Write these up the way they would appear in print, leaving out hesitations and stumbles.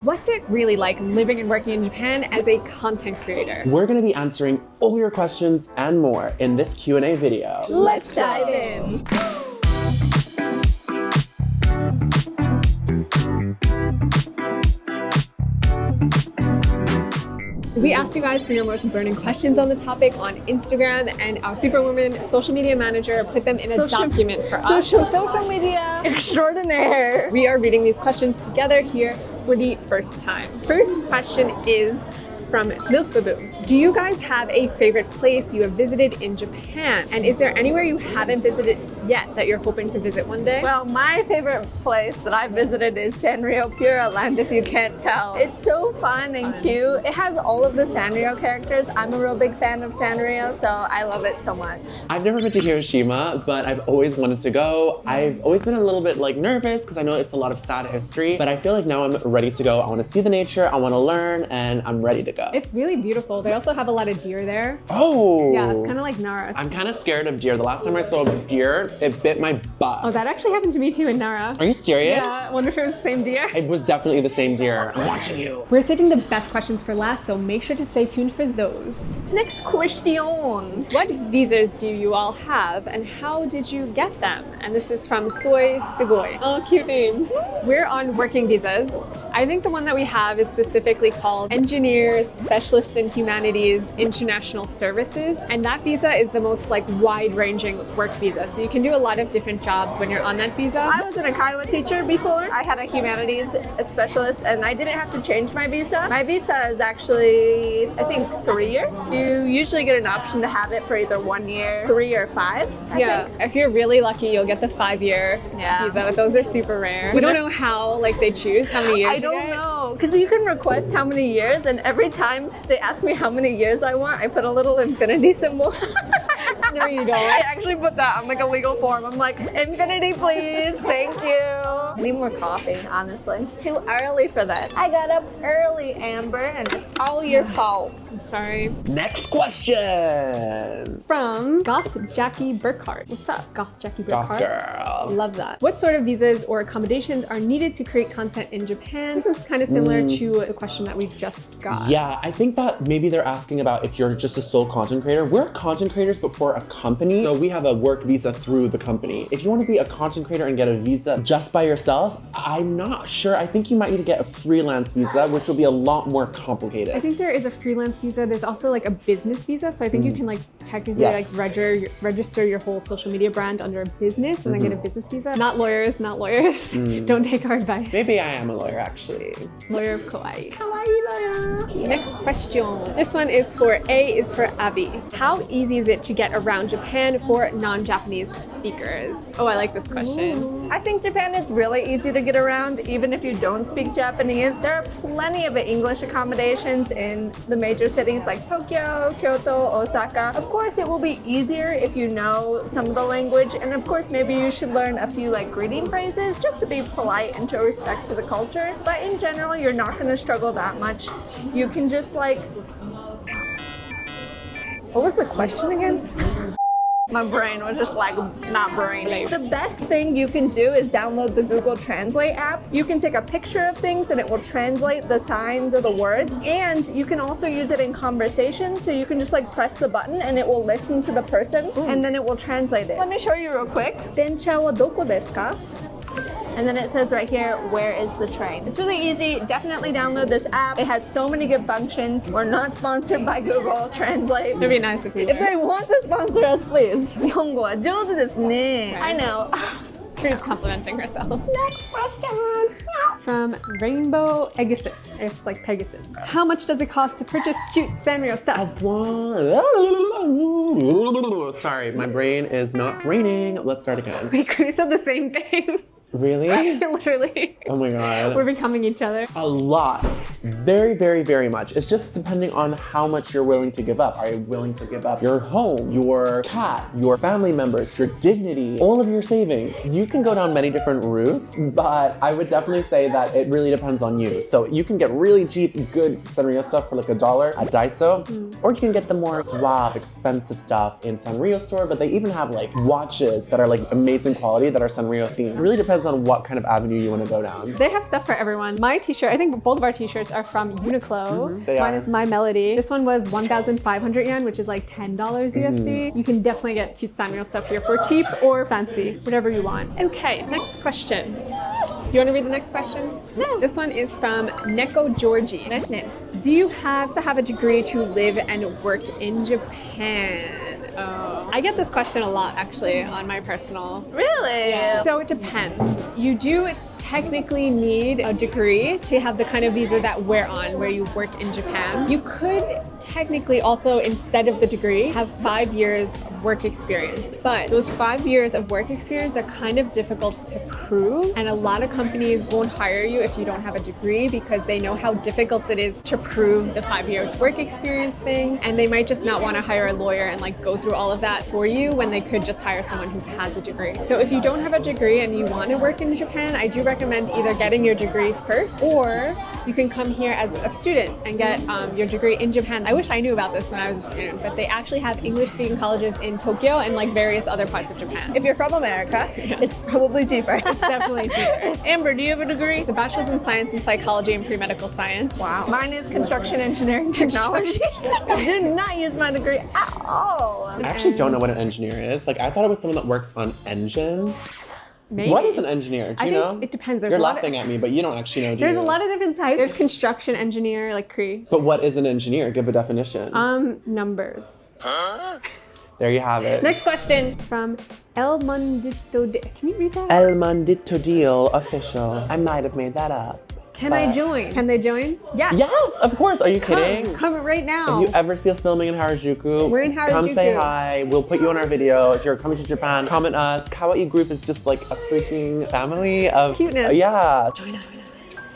What's it really like living and working in Japan as a content creator? We're going to be answering all your questions and more in this Q&A video. Let's dive in. We asked you guys for your most burning questions on the topic on Instagram, and our Superwoman social media manager put them in a document for us. Social media extraordinaire. We are reading these questions together here for the first time. First question is from Milkbaboom. Do you guys have a favorite place you have visited in Japan? And is there anywhere you haven't visited yet that you're hoping to visit one day? Well, my favorite place that I visited is Sanrio Pura Land, if you can't tell. It's so fun and cute. It has all of the Sanrio characters. I'm a real big fan of Sanrio, so I love it so much. I've never been to Hiroshima, but I've always wanted to go. I've always been a little bit nervous because I know it's a lot of sad history, but I feel like now I'm ready to go. I want to see the nature, I want to learn, and I'm ready to go. It's really beautiful. They also have a lot of deer there. Oh! Yeah, it's kind of like Nara. I'm kind of scared of deer. The last time I saw a deer, it bit my butt. Oh, that actually happened to me too in Nara. Are you serious? Yeah, I wonder if it was the same deer. It was definitely the same deer. I'm watching you. We're saving the best questions for last, so make sure to stay tuned for those. Next question. What visas do you all have and how did you get them? And this is from Soy Sugoi. Oh, cute name. We're on working visas. I think the one that we have is specifically called Engineers, Specialists in Humanities, International Services. And that visa is the most wide-ranging work visa. So you can do a lot of different jobs when you're on that visa. I was an Kaiwa teacher before. I had a humanities specialist and I didn't have to change my visa. My visa is actually, I think, 3 years. You usually get an option to have it for either 1 year, 3 or 5. I think. If you're really lucky, you'll get the 5-year visa, but those are super rare. We don't know how they choose how many years I don't know, because you can request how many years, and every time they ask me how many years I want, I put a little infinity symbol. No, you don't. I actually put that on a legal form. I'm like, infinity please, thank you. I need more coffee, honestly. It's too early for this. I got up early, Amber, and it's all your fault. I'm sorry. Next question. From Goth Jackie Burkhart. What's up, Goth Jackie Burkhart? Goth girl. Love that. What sort of visas or accommodations are needed to create content in Japan? This is kind of similar to the question that we just got. Yeah, I think that maybe they're asking about if you're just a sole content creator. We're content creators, but for a company. So we have a work visa through the company. If you want to be a content creator and get a visa just by yourself, I'm not sure. I think you might need to get a freelance visa, which will be a lot more complicated. I think there is a freelance visa. There's also a business visa. So I think you can technically register your whole social media brand under a business and then get a business visa. Not lawyers. Don't take our advice. Maybe I am a lawyer, actually. Lawyer of kawaii. Kawaii lawyer. Next question. This one is for Abby. How easy is it to get around Japan for non-Japanese speakers? Oh, I like this question. I think Japan is really easy to get around, even if you don't speak Japanese. There are plenty of English accommodations in the major cities like Tokyo, Kyoto, Osaka. Of course, it will be easier if you know some of the language, and of course, maybe you should learn a few greeting phrases just to be polite and show respect to the culture. But in general, you're not going to struggle that much. You can just what was the question again? My brain was just not braining. The best thing you can do is download the Google Translate app. You can take a picture of things and it will translate the signs or the words. And you can also use it in conversation. So you can just press the button and it will listen to the person and then it will translate it. Let me show you real quick. Densha wa doko desu ka? And then it says right here, where is the train? It's really easy. Definitely download this app. It has so many good functions. We're not sponsored by Google Translate. It'd be nice if we were. If they want to sponsor us, please. 日本語は上手ですね. I know. She's complimenting herself. Next question. From Rainbow Pegasus. It's like Pegasus. How much does it cost to purchase cute Sanrio stuff? Sorry, my brain is not braining. Let's start again. Wait, we said the same thing. Really? Literally. Oh my god. We're becoming each other. A lot. Very, very, very much. It's just depending on how much you're willing to give up. Are you willing to give up your home, your cat, your family members, your dignity, all of your savings? You can go down many different routes, but I would definitely say that it really depends on you. So you can get really cheap, good Sanrio stuff for like $1 at Daiso, or you can get the more suave, expensive stuff in Sanrio store, but they even have like watches that are like amazing quality that are Sanrio themed. It really depends on what kind of avenue you want to go down. They have stuff for everyone. My t-shirt, I think both of our t-shirts are from Uniqlo. Mine is My Melody. This one was 1,500 yen, which is like $10 USD. You can definitely get cute Sanrio stuff here for cheap or fancy, whatever you want. Okay, next question. Do you want to read the next question? No. This one is from Neko Georgie. Nice name. Do you have to have a degree to live and work in Japan? Oh. I get this question a lot actually on my personal. Really? Yeah. So it depends. You do technically need a degree to have the kind of visa that we're on, where you work in Japan. You could technically also, instead of the degree, have 5 years of work experience. But those 5 years of work experience are kind of difficult to prove, and a lot of companies won't hire you if you don't have a degree because they know how difficult it is to prove the 5 years work experience thing, and they might just not want to hire a lawyer and like go through all of that for you when they could just hire someone who has a degree. So if you don't have a degree and you want to work in Japan, I do recommend either getting your degree first, or you can come here as a student and get your degree in Japan. I wish I knew about this when I was a student, but they actually have English-speaking colleges in Tokyo and like various other parts of Japan. If you're from America, it's probably cheaper. It's definitely cheaper. Amber, do you have a degree? It's a bachelor's in science and psychology and pre-medical science. Wow. Mine is construction engineering technology. I do not use my degree at all. I actually don't know what an engineer is. Like, I thought it was someone that works on engines. Maybe. What is an engineer? Do you know? It depends. There's You're a lot laughing at me, but you don't actually know, do There's you? a lot of different types. There's construction engineer, like Cree. But what is an engineer? Give a definition. Numbers. There you have it. Next question from El Mondito. Can you read that? El Mandito Deal official. I might have made that up. Can I join? Can they join? Yeah. Yes, of course. Are you kidding? Come right now. If you ever see us filming in Harajuku, we're in Harajuku. Come say hi. We'll put you on our video. If you're coming to Japan, comment us. Kawaii group is just like a freaking family of cuteness. Yeah. Join us.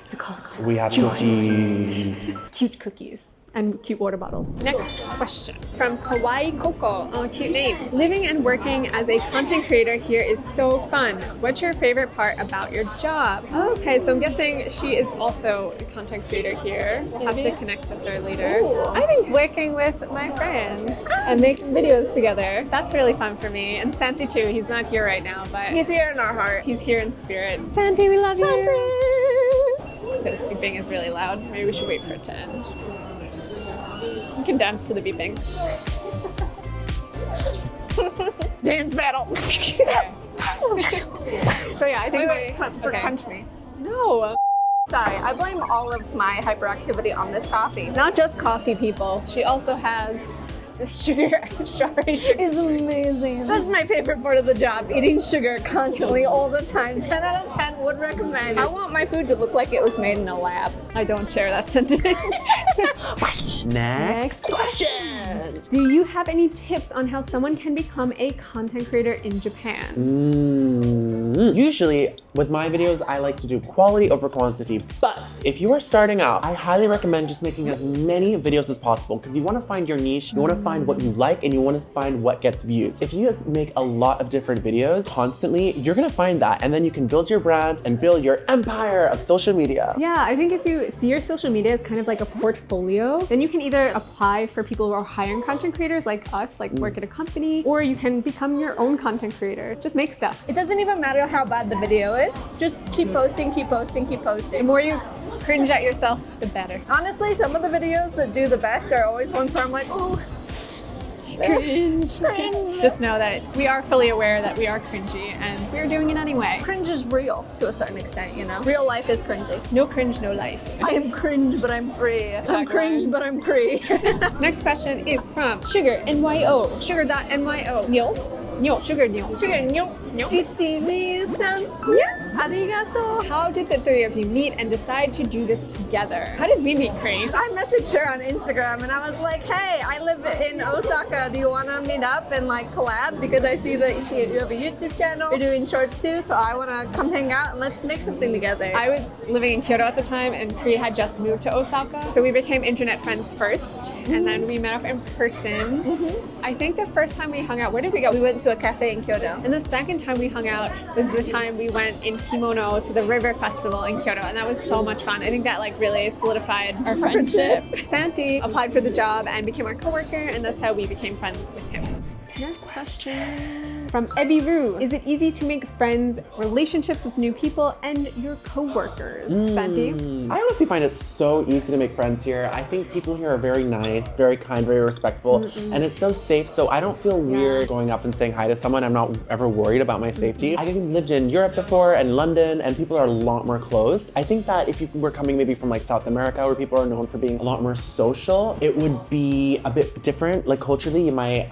It's a call. We have cookies. Cute cookies. And cute water bottles. Next question from Kawaii Coco. Oh, cute name. Living and working as a content creator here is so fun. What's your favorite part about your job? Okay, so I'm guessing she is also a content creator here. We'll have to connect with her later. Ooh. I think working with my friends and making videos together, that's really fun for me. And Santi too. He's not here right now, but he's here in our heart. He's here in spirit. Santi, we love you. This beeping is really loud. Maybe we should wait for it to end. You can dance to the beeping. Dance battle. So yeah, I think punch me. No. Sorry, I blame all of my hyperactivity on this coffee. Not just coffee, people. She also has this sugar, strawberry sugar. It's amazing. That's my favorite part of the job, eating sugar constantly all the time. 10 out of 10 would recommend. I want my food to look like it was made in a lab. I don't share that sentiment. Next question. Do you have any tips on how someone can become a content creator in Japan? Usually, with my videos, I like to do quality over quantity. But if you are starting out, I highly recommend just making as many videos as possible because you want to find your niche, you want to find what you like, and you want to find what gets views. If you just make a lot of different videos constantly, you're going to find that, and then you can build your brand and build your empire of social media. Yeah, I think if you see your social media as kind of like a portfolio, then you can either apply for people who are hiring content creators like us, like work at a company, or you can become your own content creator. Just make stuff. It doesn't even matter how bad the video is. Just keep posting, keep posting, keep posting. The more you cringe at yourself, the better. Honestly, some of the videos that do the best are always ones where I'm like, oh, cringe. Just know that we are fully aware that we are cringy and we're doing it anyway. Cringe is real to a certain extent, you know? Real life is cringy. No cringe, no life. I am cringe, but I'm free. I'm cringe, but I'm free. Next question is from Sugar NYO. Sugar.nyo. Nyo. Nyo. Sugar Nyo. Sugar Nyo. Nyo. HD3. Arigato. How did the three of you meet and decide to do this together? How did we meet, Crane? I messaged her on Instagram and I was like, hey, I live in Osaka. Do you want to meet up and like collab? Because I see that you have a YouTube channel. You're doing shorts too, so I want to come hang out and let's make something together. I was living in Kyoto at the time and Cree had just moved to Osaka. So we became internet friends first and then we met up in person. I think the first time we hung out, where did we go? We went to a cafe in Kyoto. And the second time we hung out was the time we went in kimono to the River Festival in Kyoto, and that was so much fun. I think that like really solidified our friendship. Santi applied for the job and became our coworker, and that's how we became friends with him. Next question from Ebi Roo. Is it easy to make friends, relationships with new people, and your coworkers? Santi? I honestly find it so easy to make friends here. I think people here are very nice, very kind, very respectful, and it's so safe. So I don't feel weird going up and saying hi to someone. I'm not ever worried about my safety. I lived in Europe before and London, and people are a lot more closed. I think that if you were coming maybe from like South America, where people are known for being a lot more social, it would be a bit different. Like culturally, you might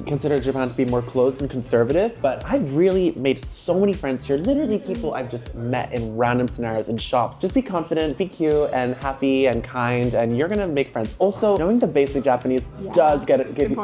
consider Japan to be more closed and conservative, but I've really made so many friends here. Literally people I've just met in random scenarios in shops. Just be confident, be cute and happy and kind, and you're gonna make friends. Also, knowing the basic Japanese does give you,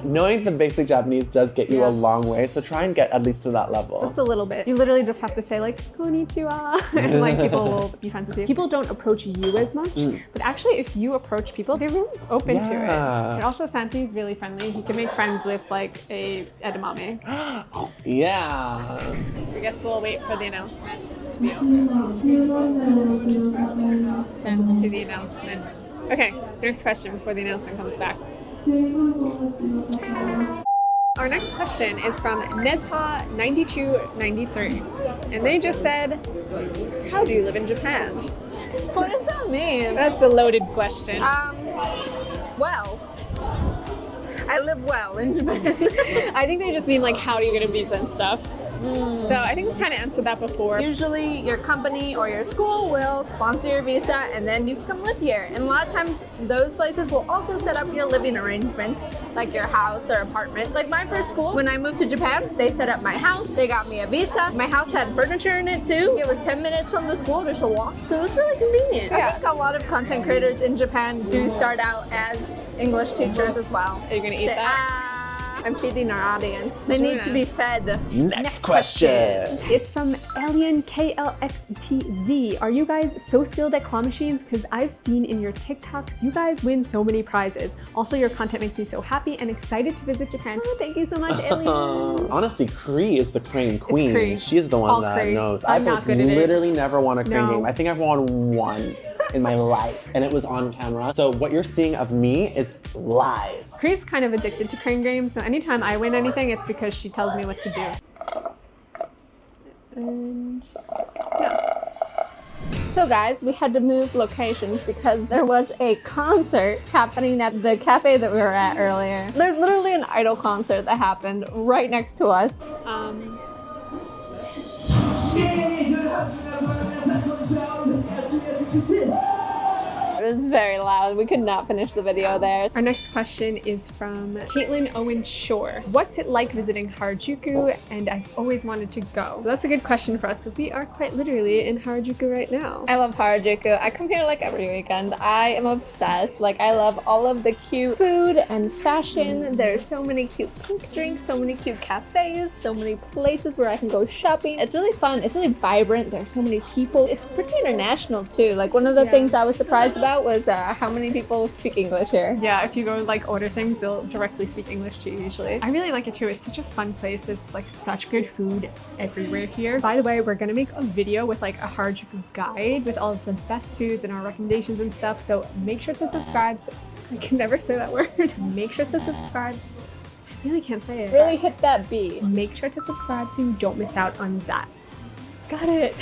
knowing the basic Japanese does get you a long way, so try and get at least to that level. Just a little bit. You literally just have to say like, konnichiwa, and like people will be friends with you. People don't approach you as much, but actually if you approach people, they're really open to it. And also Santi's really friendly. He can make friends with like a edamame. Yeah. I guess we'll wait for the announcement to be over. Stands to the announcement. Okay, next question before the announcement comes back. Our next question is from Nezha9293, and they just said, how do you live in Japan? What does that mean? That's a loaded question. Well, I live well in Japan. I think they just mean like, how do you get a visa and stuff? So I think we kind of answered that before. Usually your company or your school will sponsor your visa and then you can come live here. And a lot of times those places will also set up your living arrangements, like your house or apartment. Like my first school, when I moved to Japan, they set up my house, they got me a visa. My house had furniture in it too. It was 10 minutes from the school, just a walk. So it was really convenient. I think a lot of content creators in Japan do start out as English teachers as well. Are you gonna eat that? I'm feeding our audience. They need to be fed. Next question. It's from Alien KLXTZ. Are you guys so skilled at claw machines? Because I've seen in your TikToks, you guys win so many prizes. Also, your content makes me so happy and excited to visit Japan. Oh, thank you so much, Alien. Honestly, Cree is the crane queen. Cree. She is the one All that Cree. knows. I'm not good at it. literally never won a crane No. game. I think I've won one in my life, and it was on camera. So what you're seeing of me is lies. Cree's kind of addicted to crane games, so anytime I win anything, it's because she tells me what to do. And yeah. So guys, we had to move locations because there was a concert happening at the cafe that we were at earlier. There's literally an idol concert that happened right next to us. It was very loud. We could not finish the video there. Our next question is from Caitlin Owen Shore. What's it like visiting Harajuku? And I've always wanted to go. So that's a good question for us because we are quite literally in Harajuku right now. I love Harajuku. I come here like every weekend. I am obsessed. Like I love all of the cute food and fashion. There's so many cute pink drinks, so many cute cafes, so many places where I can go shopping. It's really fun. It's really vibrant. There's so many people. It's pretty international too. Like one of the things I was surprised about was how many people speak English here. Yeah, if you go like order things, they'll directly speak English to you usually. I really like it too. It's such a fun place. There's like such good food everywhere here. By the way, we're gonna make a video with like a Harajuku guide with all of the best foods and our recommendations and stuff. So make sure to subscribe. I can never say that word. Make sure to subscribe. I really can't say it. Really hit that beat. Make sure to subscribe so you don't miss out on that. Got it.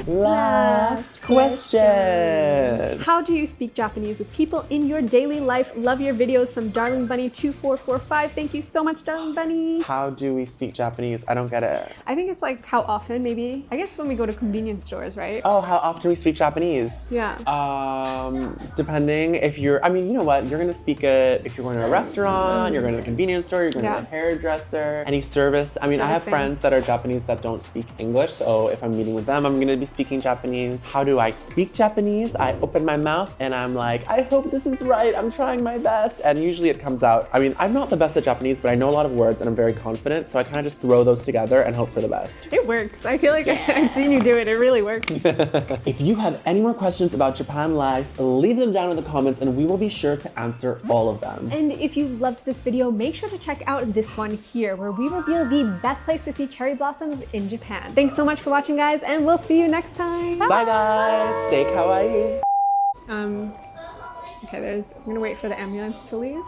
Last question. good. How do you speak Japanese with people in your daily life? Love your videos from Darling Bunny 2445. Thank you so much, Darling Bunny. How do we speak Japanese? I don't get it. I think it's like how often, maybe. I guess when we go to convenience stores, right? Oh, how often we speak Japanese? Yeah. Depending if you're, I mean, you know what? You're gonna speak it if you're going to a restaurant, you're going to a convenience store, you're going to a hairdresser, any service. I mean, I have friends that are Japanese that don't speak English, so if I'm meeting with them, I'm gonna be speaking Japanese. How do I speak Japanese? I open my mouth and I'm like, I hope this is right. I'm trying my best. And usually it comes out. I mean, I'm not the best at Japanese, but I know a lot of words and I'm very confident. So I kind of just throw those together and hope for the best. It works. I feel like I've seen you do it. It really works. If you have any more questions about Japan life, leave them down in the comments and we will be sure to answer all of them. And if you loved this video, make sure to check out this one here, where we reveal the best place to see cherry blossoms in Japan. Thanks so much for watching, guys, and we'll see you next time. Bye guys. Stay kawaii. Okay, I'm gonna wait for the ambulance to leave.